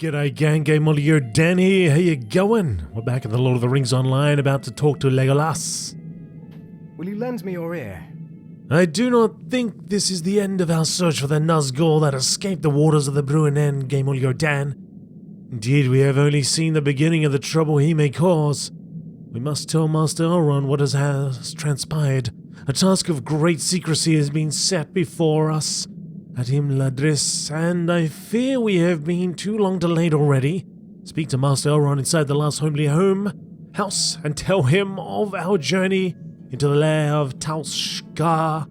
G'day gang, GameolioDan here, how you going? We're back at the Lord of the Rings Online, about to talk to Legolas. Will you lend me your ear? I do not think this is the end of our search for the Nazgul that escaped the waters of the Bruinen, GameolioDan. Indeed, we have only seen the beginning of the trouble he may cause. We must tell Master Elrond what has transpired. A task of great secrecy has been set before us at Imladris, and I fear we have been too long delayed already. Speak to Master Elrond inside the last homely house and tell him of our journey into the lair of Talskar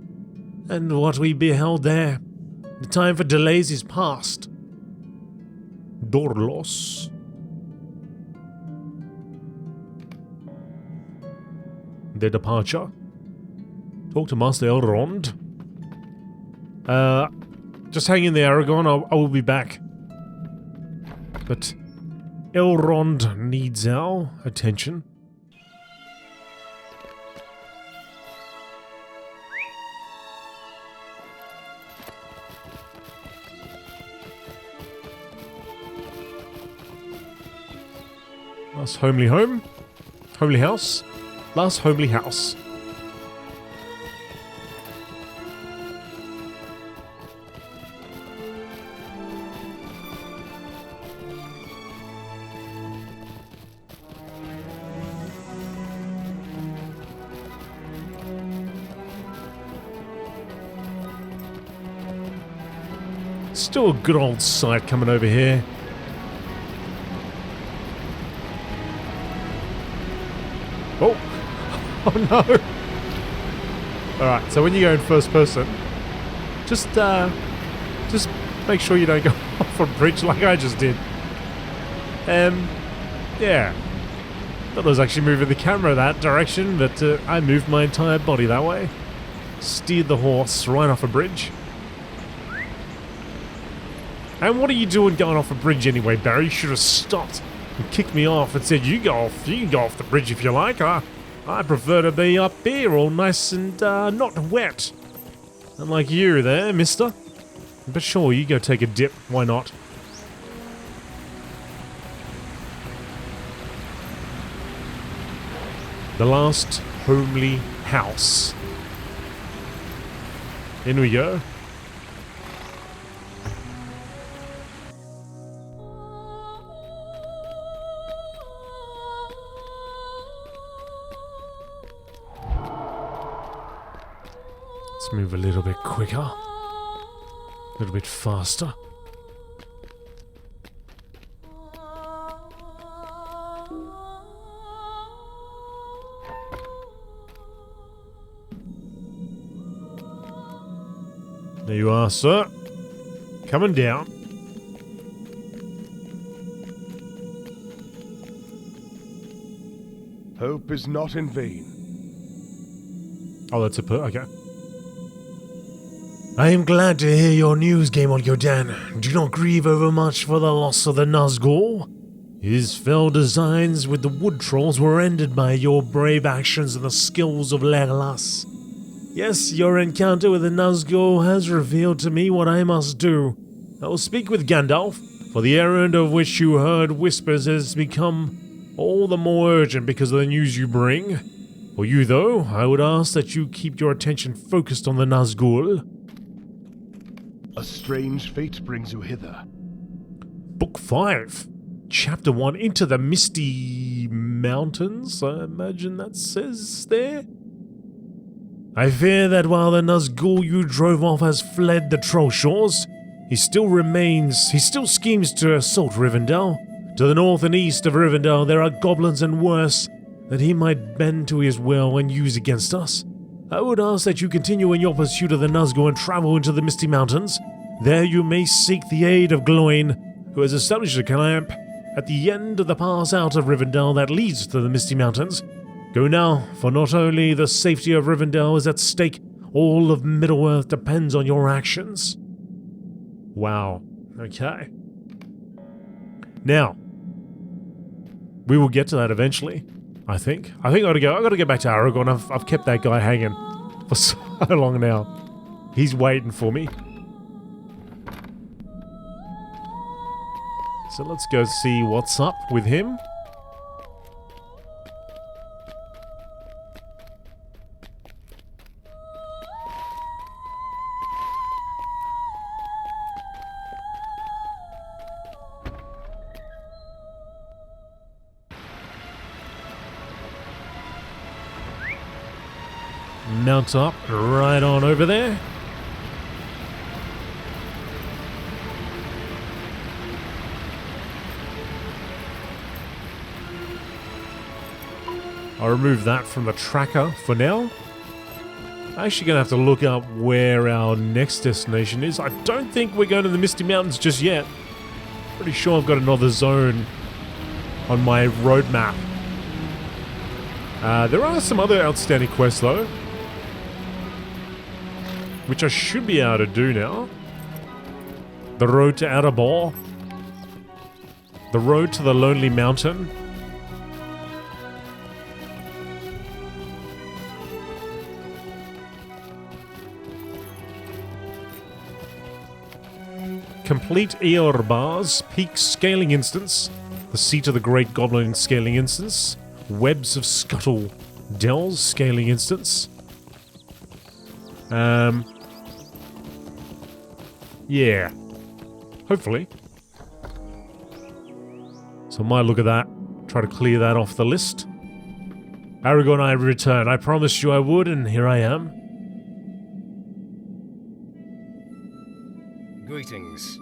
and what we beheld there. The time for delays is past. Dorlos. Their departure. Talk to Master Elrond. Just hang in there, Aragorn. I will be back. But Elrond needs our attention. Last homely house. Last homely house. Still a good old sight coming over here. Oh! Oh no! Alright, so when you go in first person, just make sure you don't go off a bridge like I just did. Yeah. Thought I was actually moving the camera that direction, but I moved my entire body that way. Steered the horse right off a bridge. And what are you doing going off a bridge anyway, Barry? You should have stopped and kicked me off and said, you can go off the bridge if you like. I prefer to be up here all nice and not wet. Unlike you there, mister. But sure, you go take a dip. Why not? The last homely house. In we go. Let's move a little bit quicker. A little bit faster. There you are, sir. Coming down. Hope is not in vain. Oh, that's a okay. I am glad to hear your news, GameolioDan. Do not grieve overmuch for the loss of the Nazgul. His fell designs with the wood trolls were ended by your brave actions and the skills of Legolas. Yes, your encounter with the Nazgul has revealed to me what I must do. I will speak with Gandalf, for the errand of which you heard whispers has become all the more urgent because of the news you bring. For you, though, I would ask that you keep your attention focused on the Nazgul. A strange fate brings you hither. Book 5, Chapter 1, Into the Misty Mountains, I imagine that says there. I fear that while the Nazgul you drove off has fled the troll shores, he still schemes to assault Rivendell. To the north and east of Rivendell there are goblins and worse that he might bend to his will and use against us. I would ask that you continue in your pursuit of the Nazgul and travel into the Misty Mountains. There you may seek the aid of Gloin, who has established a camp at the end of the pass out of Rivendell that leads to the Misty Mountains. Go now, for not only the safety of Rivendell is at stake, all of Middle-earth depends on your actions. Wow. Okay. Now, we will get to that eventually. I think I gotta go. I gotta get back to Aragorn. I've kept that guy hanging for so long now. He's waiting for me. So let's go see what's up with him. Mount up right on over there. I'll remove that from the tracker for now. I'm actually going to have to look up where our next destination is. I don't think we're going to the Misty Mountains just yet. Pretty sure I've got another zone on my roadmap. There are some other outstanding quests though, which I should be able to do now. The road to Aragorn. The road to the Lonely Mountain. Complete Eorbar's Peak Scaling Instance. The Seat of the Great Goblin Scaling Instance. Webs of Scuttle Dells Scaling Instance. Yeah. Hopefully. So I might look at that. Try to clear that off the list. Aragorn, I return. I promised you I would, and here I am. Greetings.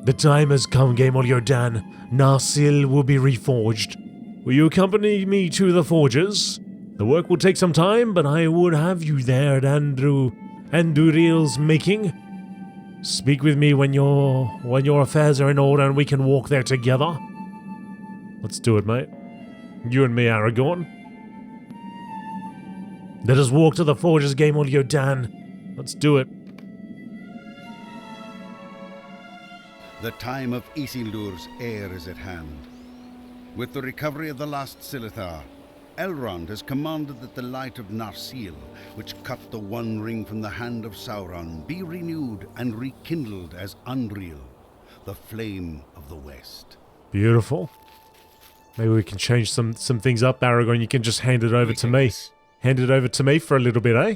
The time has come, GameolioDan. Narsil will be reforged. Will you accompany me to the Forges? The work will take some time, but I would have you there at Andúril's making. Speak with me when your affairs are in order and we can walk there together. Let's do it, mate. You and me, Aragorn. Let us walk to the Forges, GameolioDan. Let's do it. The time of Isildur's heir is at hand. With the recovery of the last Silithar, Elrond has commanded that the light of Narsil, which cut the One Ring from the hand of Sauron, be renewed and rekindled as Andúril, the flame of the West. Beautiful. Maybe we can change some things up, Aragorn. You can just hand it over to me. Hand it over to me for a little bit, eh?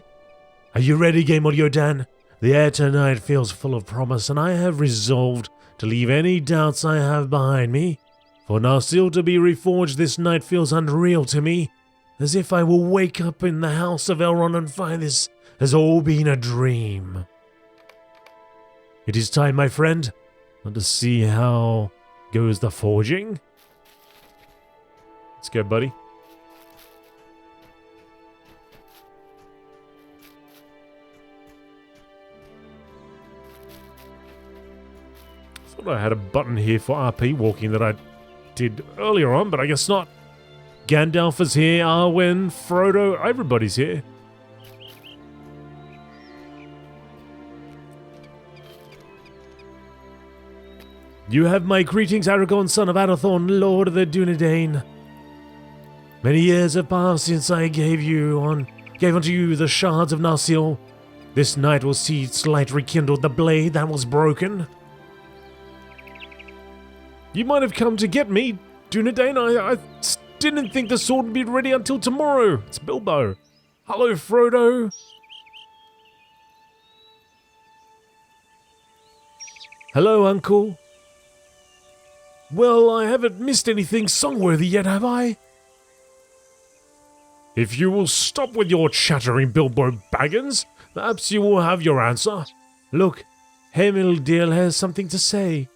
Are you ready, GameolioDan? The air tonight feels full of promise, and I have resolved to leave any doubts I have behind me. For Narsil to be reforged this night feels unreal to me, as if I will wake up in the house of Elrond and find this has all been a dream. It is time, my friend. Let us see how goes the forging. Let's go, buddy. Thought I had a button here for RP walking that I did earlier on, but I guess not. Gandalf is here, Arwen, Frodo, everybody's here. You have my greetings, Aragorn, son of Arathorn, Lord of the Dunedain. Many years have passed since I gave unto you the shards of Narsil. This night will see its light rekindled, the blade that was broken. You might have come to get me, Dunedain. I didn't think the sword would be ready until tomorrow. It's Bilbo. Hello, Frodo. Hello, Uncle. Well, I haven't missed anything song-worthy yet, have I? If you will stop with your chattering, Bilbo Baggins, perhaps you will have your answer. Look, Heimdall has something to say.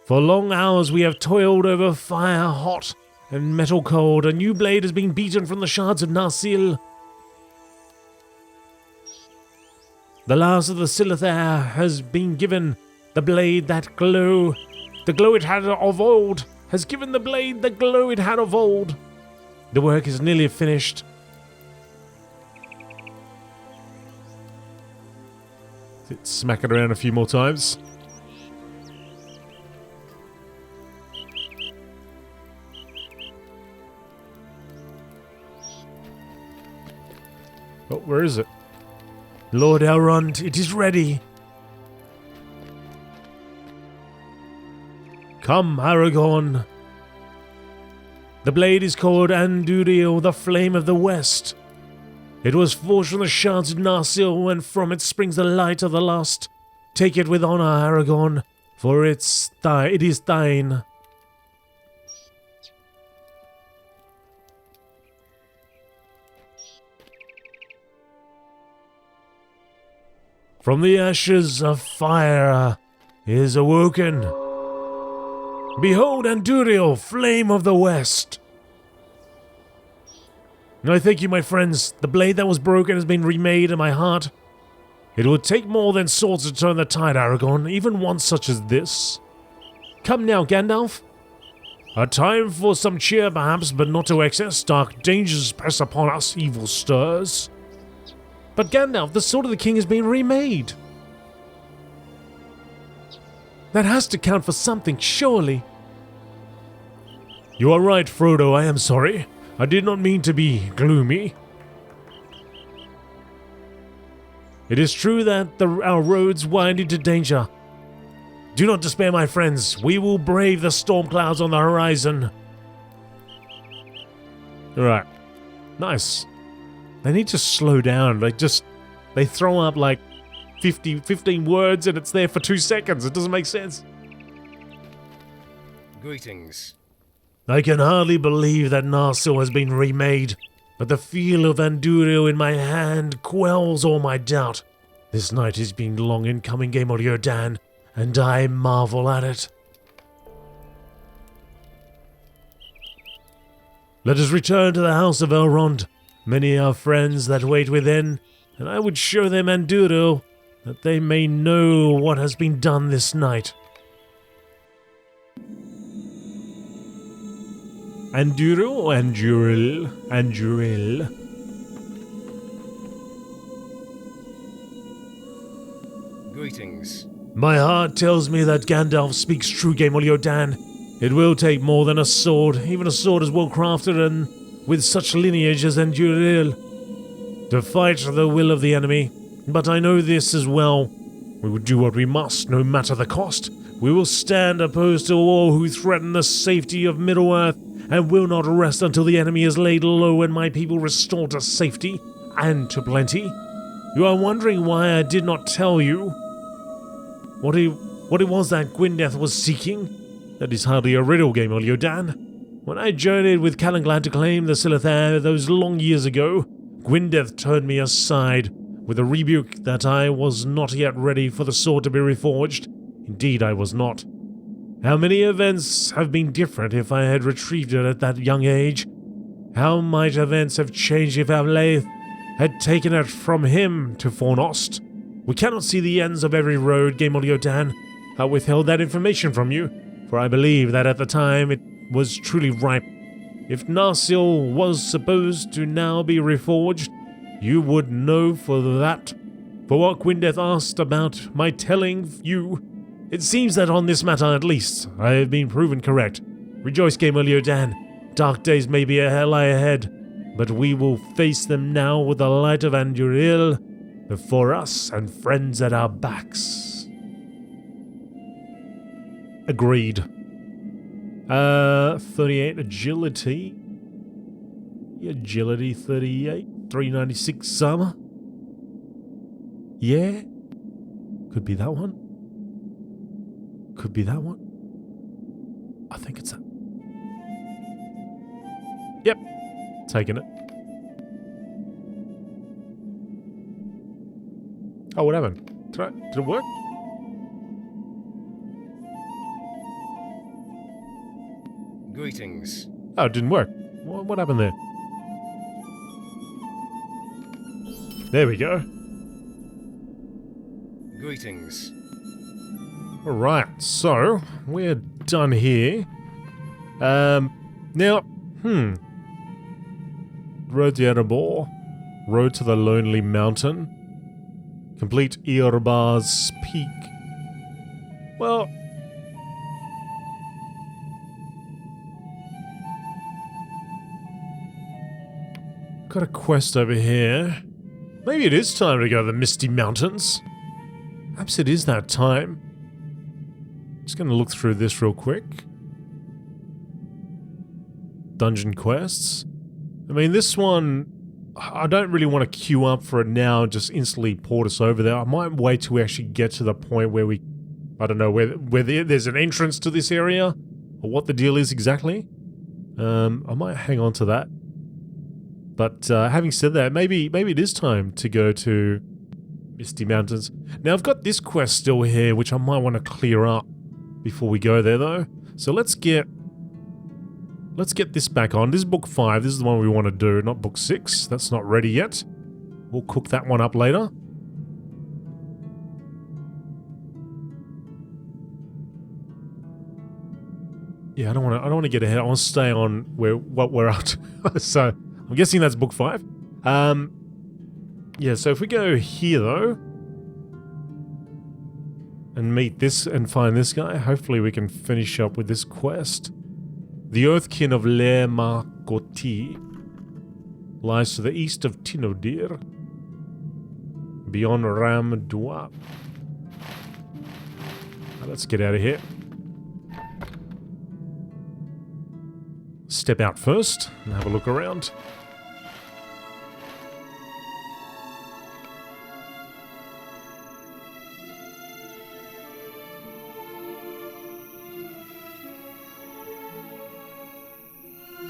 For long hours we have toiled over fire hot and metal cold. A new blade has been beaten from the shards of Narsil. The last of the Silithar has been given the blade that glow. The glow it had of old has given the blade the glow it had of old. The work is nearly finished. Let's smack it around a few more times. Oh, where is it? Lord Elrond, it is ready. Come, Aragorn. The blade is called Andúril, the Flame of the West. It was forged from the shards of Narsil, and from it springs the light of the lost. Take it with honor, Aragorn, for it is thine. From the ashes of fire is awoken. Behold Andúril, Flame of the West. I thank you, my friends. The blade that was broken has been remade in my heart. It will take more than swords to turn the tide, Aragorn, even one such as this. Come now, Gandalf. A time for some cheer, perhaps, but not to excess. Dark dangers press upon us, evil stirs. But Gandalf, the Sword of the King has been remade. That has to count for something, surely. You are right, Frodo, I am sorry. I did not mean to be gloomy. It is true that our roads wind into danger. Do not despair, my friends. We will brave the storm clouds on the horizon. Alright. Nice. They need to slow down. They throw up like 15 words and it's there for 2 seconds. It doesn't make sense. Greetings. I can hardly believe that Narsil has been remade, but the feel of Andúril in my hand quells all my doubt. This night has been long in coming, GameolioDan, and I marvel at it. Let us return to the house of Elrond. Many are friends that wait within, and I would show them Andúril, that they may know what has been done this night. Andúril or Andúril? Andúril. Greetings. My heart tells me that Gandalf speaks true, GameolioDan. It will take more than a sword, even a sword as well crafted and with such lineage as Andúril, to fight the will of the enemy. But I know this as well. We will do what we must, no matter the cost. We will stand opposed to all who threaten the safety of Middle-earth, and will not rest until the enemy is laid low and my people restored to safety and to plenty. You are wondering why I did not tell you what it was that Gwyndeth was seeking? That is hardly a riddle, GameolioDan. When I journeyed with Calanglad to claim the Silithar those long years ago, Gwyndeth turned me aside with a rebuke that I was not yet ready for the sword to be reforged. Indeed, I was not. How many events have been different if I had retrieved it at that young age? How might events have changed if Avlaith had taken it from him to Fornost? We cannot see the ends of every road, GameolioDan. I withheld that information from you, for I believe that at the time it was truly ripe. If Narsil was supposed to now be reforged, you would know for that. For what Gwyndeth asked about my telling you, it seems that on this matter at least, I have been proven correct. Rejoice, GameolioDan. Dark days may lie ahead, but we will face them now with the light of Andúril before us and friends at our backs. Agreed. 38 agility. Agility 38. 396 armor. Yeah. Could be that one. Could be that one. I think it's that. Yep. Taking it. Oh, what happened? Did it work? Greetings. Oh, it didn't work. What happened there? There we go. Greetings. Alright, so we're done here. Now, Road to Erebor. Road to the Lonely Mountain. Complete Erebor's Peak. Well, got a quest over here. Maybe it is time to go to the Misty Mountains. Perhaps it is that time. Just gonna look through this real quick. Dungeon quests. I mean, this one, I don't really want to queue up for it now and just instantly port us over there. I might wait till we actually get to the point where we, I don't know, where there's an entrance to this area, or what the deal is exactly. I might hang on to that. But having said that, maybe it is time to go to Misty Mountains. Now, I've got this quest still here, which I might want to clear up before we go there, though. So let's get this back on. This is book 5. This is the one we want to do, not book 6. That's not ready yet. We'll cook that one up later. Yeah, I don't want to get ahead. I want to stay on what we're up to. So I'm guessing that's book 5. Yeah. So if we go here though, and meet this and find this guy, hopefully we can finish up with this quest. The Earthkin of Le Marcotti lies to the east of Tinodir, beyond Ramdua. Let's get out of here. Step out first and have a look around.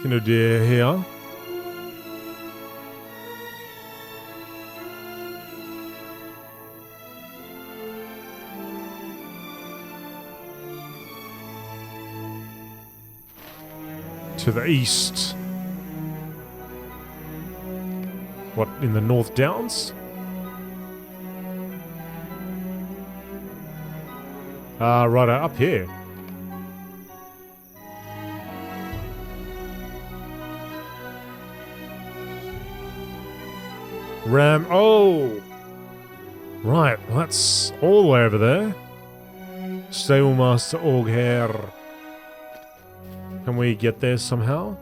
Tinodir here. To the east. What, in the North Downs? Right up here. Oh! Right, well, that's all the way over there. Stablemaster Orgher. Can we get there somehow?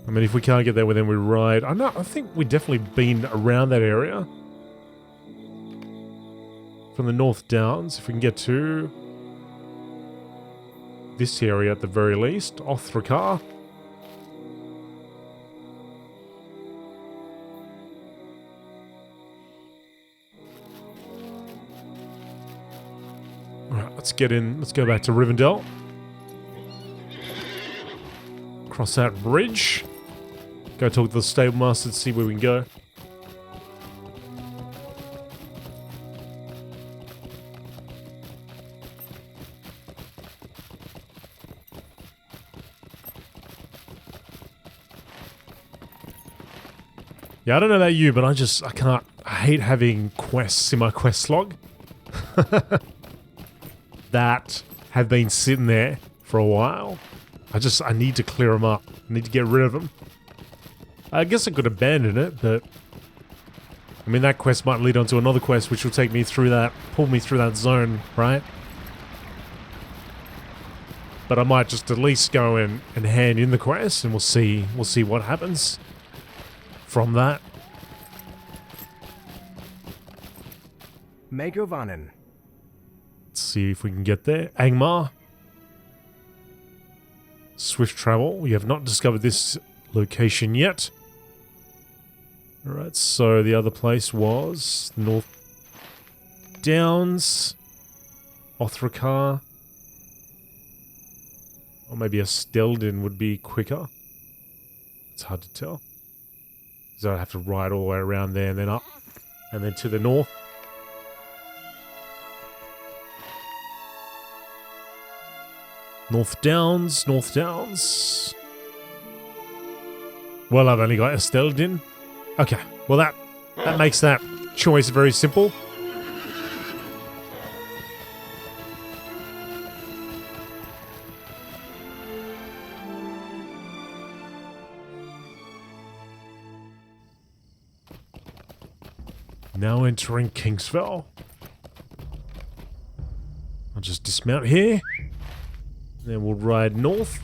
I mean, if we can't get there, well, then we ride. I think we've definitely been around that area. From the North Downs, if we can get to this area at the very least. Othrakar. Let's get in. Let's go back to Rivendell. Cross that bridge. Go talk to the stablemaster to see where we can go. Yeah, I don't know about you, but I hate having quests in my quest log. That have been sitting there for a while. I need to clear them up. I need to get rid of them. I guess I could abandon it, but I mean, that quest might lead on to another quest, which will take me through that, pull me through that zone, right? But I might just at least go and hand in the quest, and we'll see what happens from that. Megovanen. Let's see if we can get there. Angmar. Swift travel. We have not discovered this location yet. Alright, so the other place was North Downs, Othrakar, or maybe a Steldin would be quicker. It's hard to tell. So I'd have to ride all the way around there and then up, and then to the north. North Downs, North Downs. Well, I've only got Esteldin. Okay, well that makes that choice very simple. Now entering Kingsfell. I'll just dismount here. Then we'll ride north.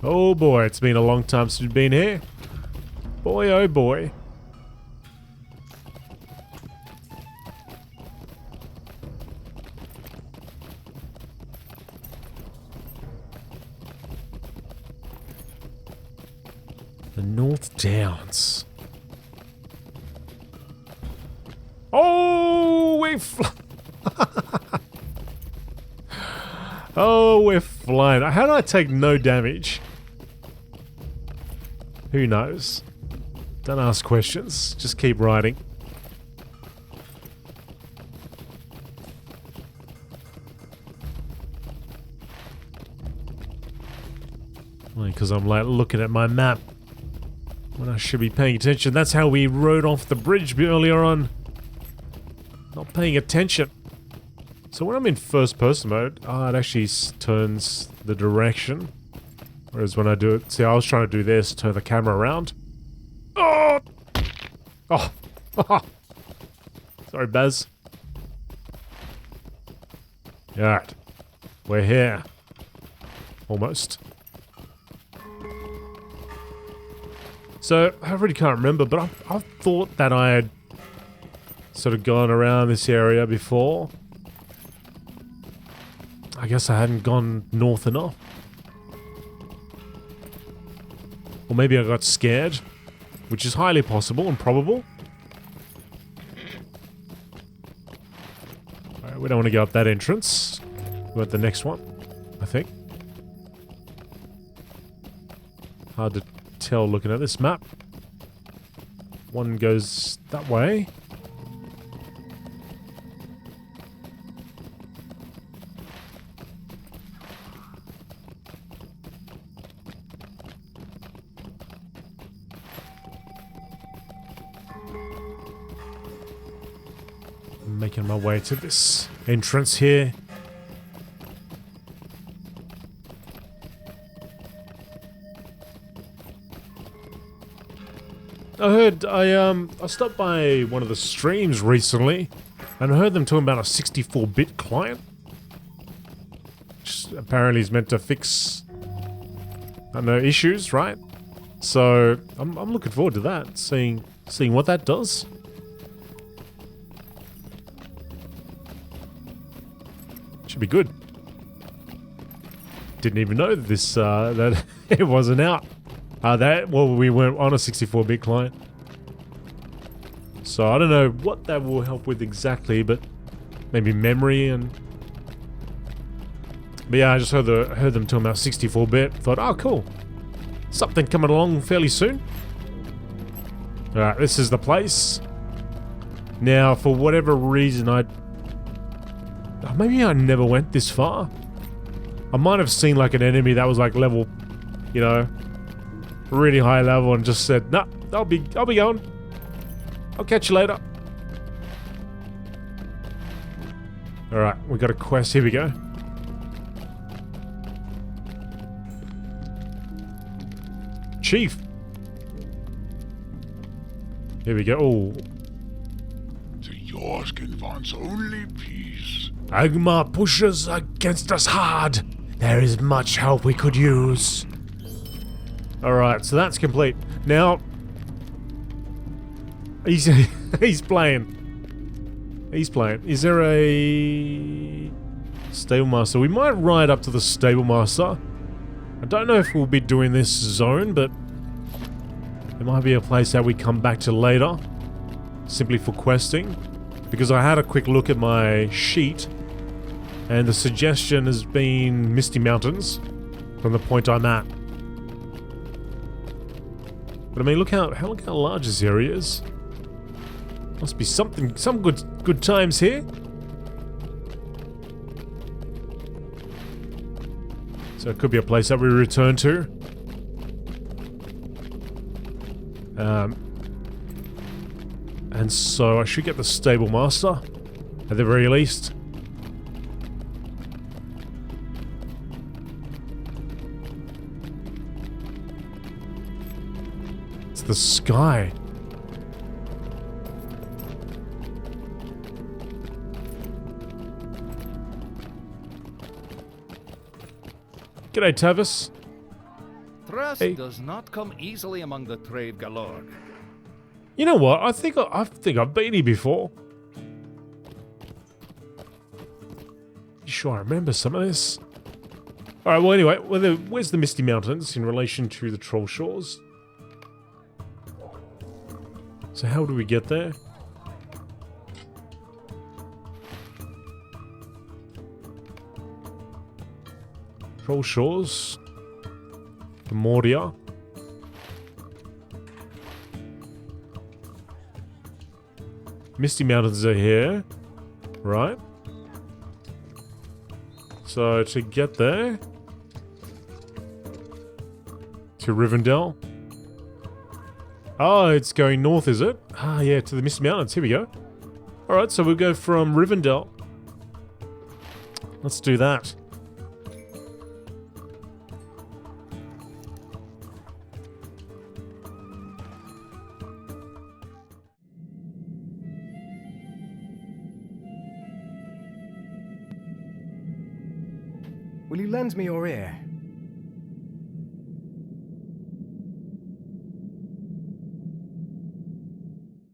Oh boy, it's been a long time since we've been here. Boy, oh boy. The North Downs. Oh, oh, we're flying. How did I take no damage? Who knows? Don't ask questions. Just keep riding. Because I'm like looking at my map when I should be paying attention. That's how we rode off the bridge earlier on. Not paying attention. So when I'm in first person mode, it actually turns the direction. Whereas when I do it, see, I was trying to do this, turn the camera around. Oh! Oh! Sorry, Baz. Alright. We're here. Almost. So, I really can't remember, but I thought that I had sort of gone around this area before. I guess I hadn't gone north enough. Or maybe I got scared, which is highly possible and probable. Alright, we don't want to go up that entrance. We're at the next one, I think. Hard to tell looking at this map. One goes that way. Making my way to this entrance here. I stopped by one of the streams recently and I heard them talking about a 64-bit client, which apparently is meant to fix, I don't know, issues, right? So I'm looking forward to that, seeing what that does. Should be good. Didn't even know this that it wasn't out. We weren't on a 64-bit client. So I don't know what that will help with exactly, but maybe memory and... But yeah, I just heard them talking about 64-bit. Thought, oh cool. Something coming along fairly soon. Alright, this is the place. Now, for whatever reason, maybe I never went this far. I might have seen like an enemy that was like level, you know, really high level and just said, nah, I'll be going. I'll catch you later. Alright, we got a quest. Here we go. Chief. Here we go. Oh. The Yorskin wants only peace. Angmar pushes against us hard. There is much help we could use. Alright, so that's complete. Now, he's playing. He's playing. Is there a stable master? We might ride up to the stable master. I don't know if we'll be doing this zone, but it might be a place that we come back to later, simply for questing. Because I had a quick look at my sheet, and the suggestion has been Misty Mountains from the point I'm at. But I mean, look how large this area is. Must be some good times here. So it could be a place that we return to. And so I should get the stable master at the very least. It's the sky. G'day, Tavis. Success Hey. does not come easily among the Trave Galore. You know what? I think I've been here before. You sure I remember some of this? Alright, well anyway, where's the Misty Mountains in relation to the Troll Shores? So how do we get there? Troll Shores. Moria. Misty Mountains are here. Right. So to get there. To Rivendell. Oh, it's going north, is it? Ah, yeah, to the Misty Mountains. Here we go. Alright, so we'll go from Rivendell. Let's do that. Will you lend me your ear?